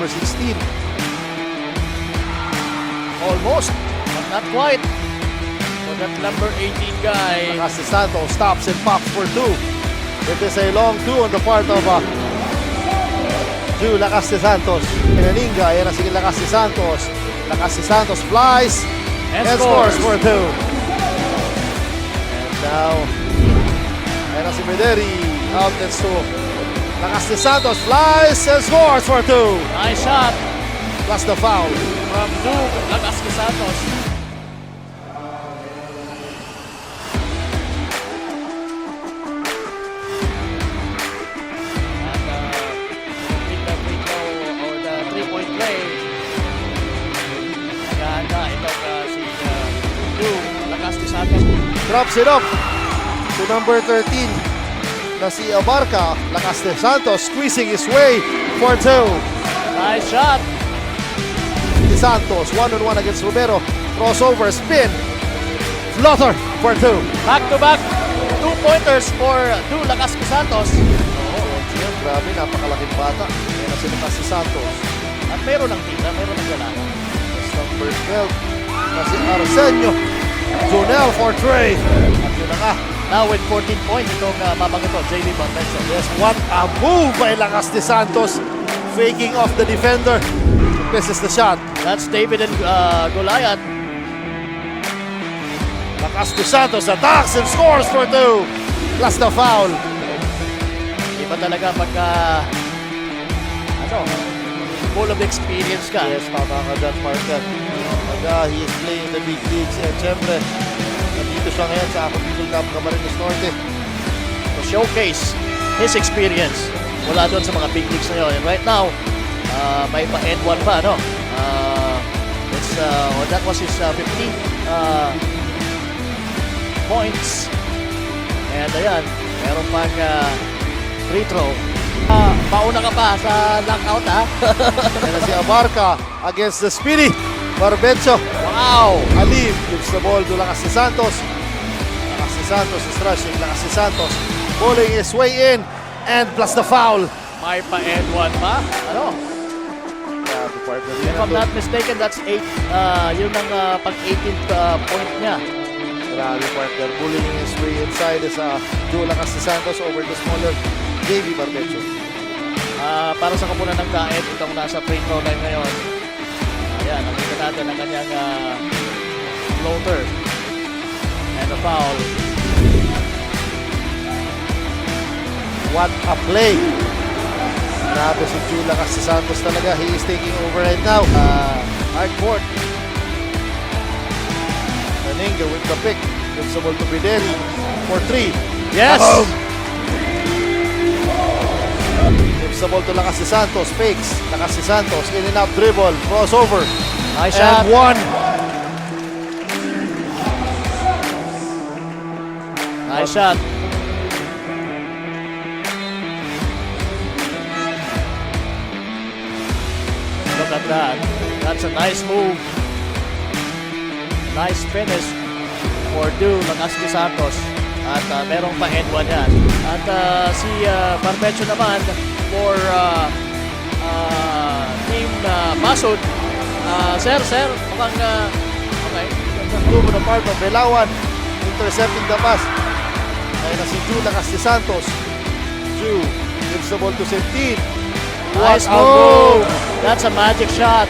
number 16. Almost, but not quite. For that number 18 guy. Lakas de Santos stops and pops for 2. It is a long 2 on the part of Lakas de Santos. Pinaninga, ayan na sige Lakas de Santos. Lakas de Santos flies and scores for 2. And now, ayan na si Mederi. Outlets to Lakas de Santos flies and scores for 2. Nice shot Plus the foul. from Lakas de Santos. Drops it up to number 13 na si Abarca. Lakas de Santos squeezing his way for 2. Nice shot. De Santos one-on-one against Romero. Crossover, spin. Floater for 2. Back-to-back 2-pointers for Lakas de Santos. Grabe, napakalaking bata. Ayan na si Lakas de Santos. At meron ng tita, meron ng galanan. That's number 12 na si 𝗟𝗔𝗖𝗔𝗦𝗧𝗘𝗦𝗪 for 3. At yun na nga. Now with 14 points, itong mabanggit to, 𝗪𝗲𝗆𝗍𝗏. Yes, what a move by Lakas de Santos. Faking off the defender. Misses the shot. That's David and Goliath. Lakas de Santos attacks and scores for 2. Plus the foul. Iba talaga pagka full of experience ka. Yes, tama ka dyan, Marker. He is playing the big leagues. And syempre, nandito siya ngayon sa Bicol Cup Camarines Norte. To showcase his experience mula doon sa mga big leagues na yun. And right now, may pa-N1 pa, no? That was his 15 points. And ayan, meron pang free throw. Mauna ka pa sa lockout, ha? Yan na si Abarca against the speedy 𝗪𝗏𝗆𝗀𝗏. Wow! Alib gives the ball to Lakas de Santos. Lakas de Santos is rushing. Lakas de Santos pulling his way in. And plus the foul. May pa-N1 pa? Ano? If I'm not mistaken, that's 8. Yun ang pag-18th point niya. Grabe, partner. Bullying his way inside is Lakas de Santos over the smaller 𝗪𝗏𝗆𝗏𝗏. Para sa kapunan ng daet, itong nasa free throw line ngayon. Ayan, nakita natin ang kanyang floater. And a foul. What a play. Grabe si Lakas de Santos talaga. He is taking over right now. Hard court. Pinaninga with the pick. Gives the ball to Mederi for 3. Yes! Gives the ball to Lakas de Santos. Fakes. Lakas de Santos. In and out dribble. Crossover. Nice shot. And 1. Nice shot. Look at that. That's a nice move. Nice finish for Lakas de Santos. At merong pa-N1 yan. At si 𝗪𝗏𝗆𝗀𝗏 naman for Team Masud. Sir, mukhang okay. Move on the part of Belawan. Intercepting the pass. Ayun na si Lakas de Santos. Gives the ball to 17. Nice move. That's a magic shot.